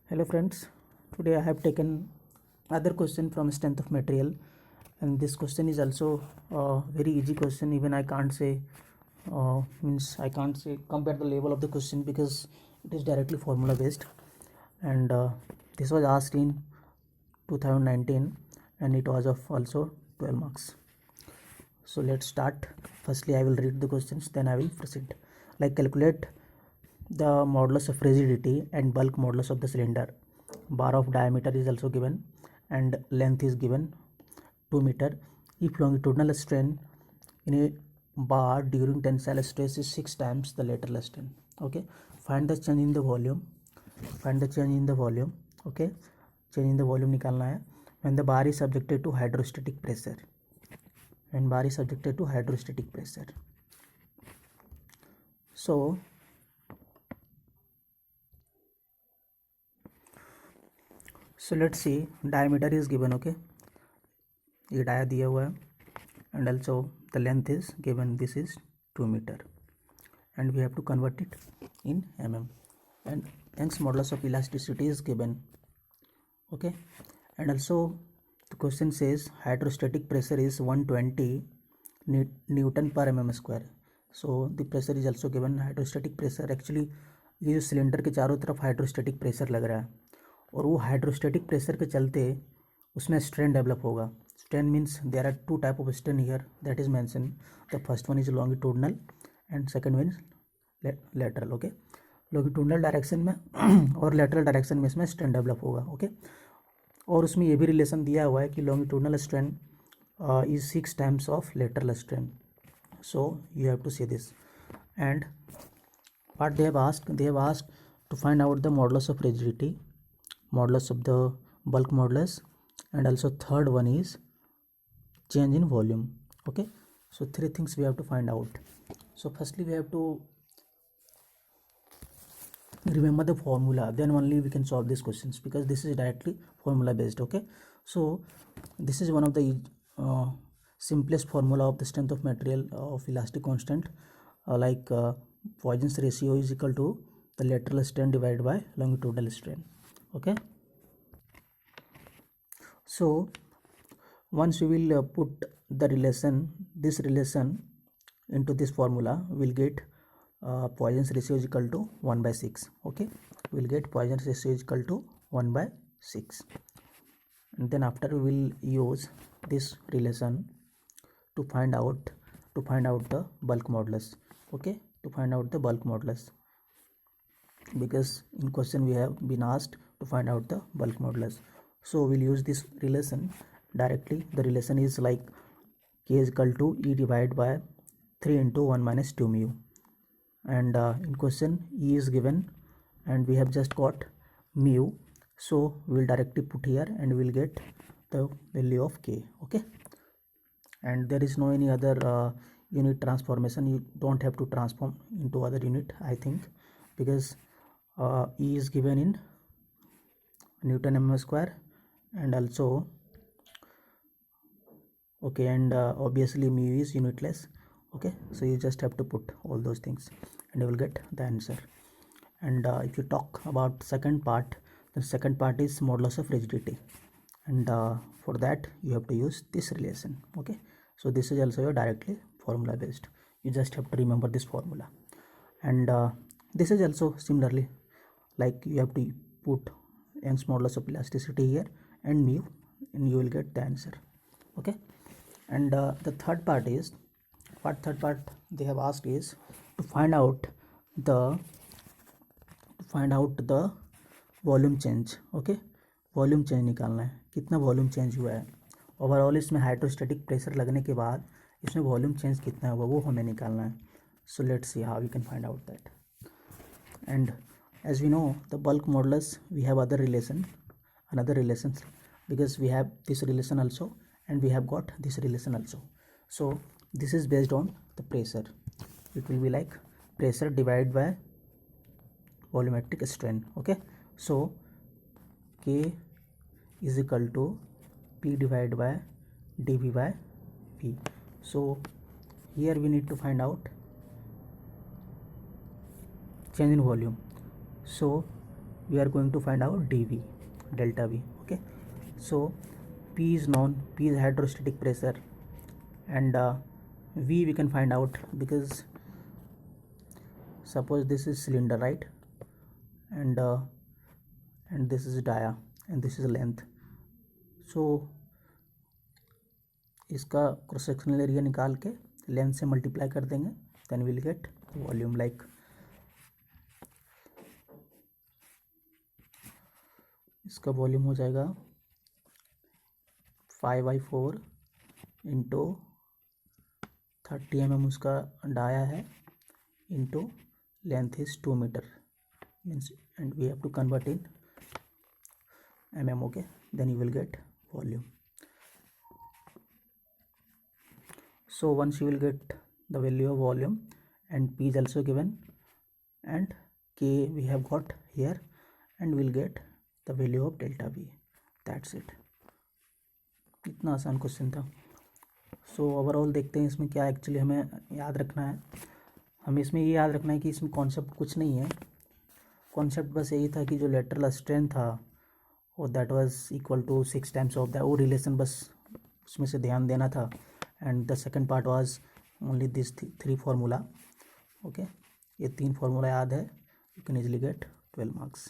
Hello friends, today I have taken other question from strength of material, and this question is also a very easy question. Even I can't say I can't say compare the level of the question because it is directly formula based, and this was asked in 2019 and it was of also 12 marks. So let's start. Firstly I will read the questions, then I will proceed. Like, calculate the modulus of rigidity and bulk modulus of the cylinder. Bar of diameter is also given and length is given 2 meter. If longitudinal strain in a bar during tensile stress is 6 times the lateral strain. Okay, find the change in the volume. Okay, change in the volume निकालना है when the bar is subjected to hydrostatic pressure. So let's see, diameter is given. Okay, ये dia दिया हुआ है and also the length is given, this is 2 meter and we have to convert it in mm, and Young's modulus of elasticity is given. Okay, and also the question says hydrostatic pressure is 120 Newton per mm square. So the pressure is also given. Hydrostatic pressure, actually ये जो cylinder के चारों तरफ hydrostatic pressure लग रहा है और वो हाइड्रोस्टेटिक प्रेशर के चलते उसमें स्ट्रेन डेवलप होगा. Strain means there are two type of strain here that is mention. The first one is longitudinal and second one is lateral. Okay, longitudinal direction में और लेटरल डायरेक्शन में इसमें strain develop होगा. Okay, और उसमें ये भी रिलेशन दिया हुआ है कि longitudinal strain is 6 times of lateral strain. So you have to say this. And what they have asked to find out the modulus of rigidity, modulus of the bulk modulus, and also third one is change in volume. Okay, so three things we have to find out. So firstly we have to remember the formula, then only we can solve these questions because this is directly formula based. Okay, so this is one of the simplest formula of the strength of material of elastic constant, Poisson's ratio is equal to the lateral strain divided by longitudinal strain. Okay, so once we will put the this relation into this formula, we'll get Poisson's ratio is equal to 1 by 6. Okay, we'll get Poisson's ratio is equal to 1 by 6, and then after we will use this relation to find out the bulk modulus. Okay, to find out the bulk modulus, because in question we have been asked to find out the bulk modulus. So we'll use this relation directly. The relation is like K is equal to E divided by 3 into 1 minus 2 mu, and in question E is given and we have just got mu, so we will directly put here and we will get the value of K. Okay, and there is no any other unit transformation. You don't have to transform into other unit, I think, because E is given in Newton mm square and also okay, and obviously mu is unitless. Okay, so you just have to put all those things and you will get the answer. And if you talk about second part, the second part is modulus of rigidity, and for that you have to use this relation. Okay, so this is also directly formula based. You just have to remember this formula, and this is also similarly like you have to put Young's modulus of elasticity here and mu, and you will get the answer. Okay, and the third part is, what third part they have asked is to find out the volume change. Okay, volume change निकालना है, कितना volume change हुआ है overall इसमें hydrostatic pressure लगने के बाद इसमें वॉल्यूम चेंज कितना हुआ वो हमें निकालना है. So let's see how we can find out that. And as we know the bulk modulus we have other relation because we have this relation also and we have got this relation also. So this is based on the pressure. It will be like pressure divided by volumetric strain. Okay, so K is equal to P divided by dV by V. So here we need to find out change in volume. So we are going to find out dV, delta V. Okay, so P is known, P is hydrostatic pressure, and V we can find out because suppose this is cylinder, right, and this is dia and this is length. So इसका cross sectional area निकाल के length से multiply कर देंगे, then will get volume. Like इसका volume हो जाएगा 5/4 into 30 mm उसका डाया है into length is 2 metre means, and we have to convert in mm. Okay, then you will get volume. So once you will get the value of volume and P is also given and K we have got here, and we will get the value of delta V. That's it. इतना आसान question था. So overall देखते हैं इसमें क्या actually हमें याद रखना है. हमें इसमें ये याद रखना है कि इसमें कॉन्सेप्ट कुछ नहीं है. कॉन्सेप्ट बस यही था कि जो लेटरल स्ट्रेंथ था और that was equal to 6 times of that, वो रिलेशन बस उसमें से ध्यान देना था. And the second part was only this 3 formula. Okay, ये 3 फार्मूला याद है, you can easily get 12 marks.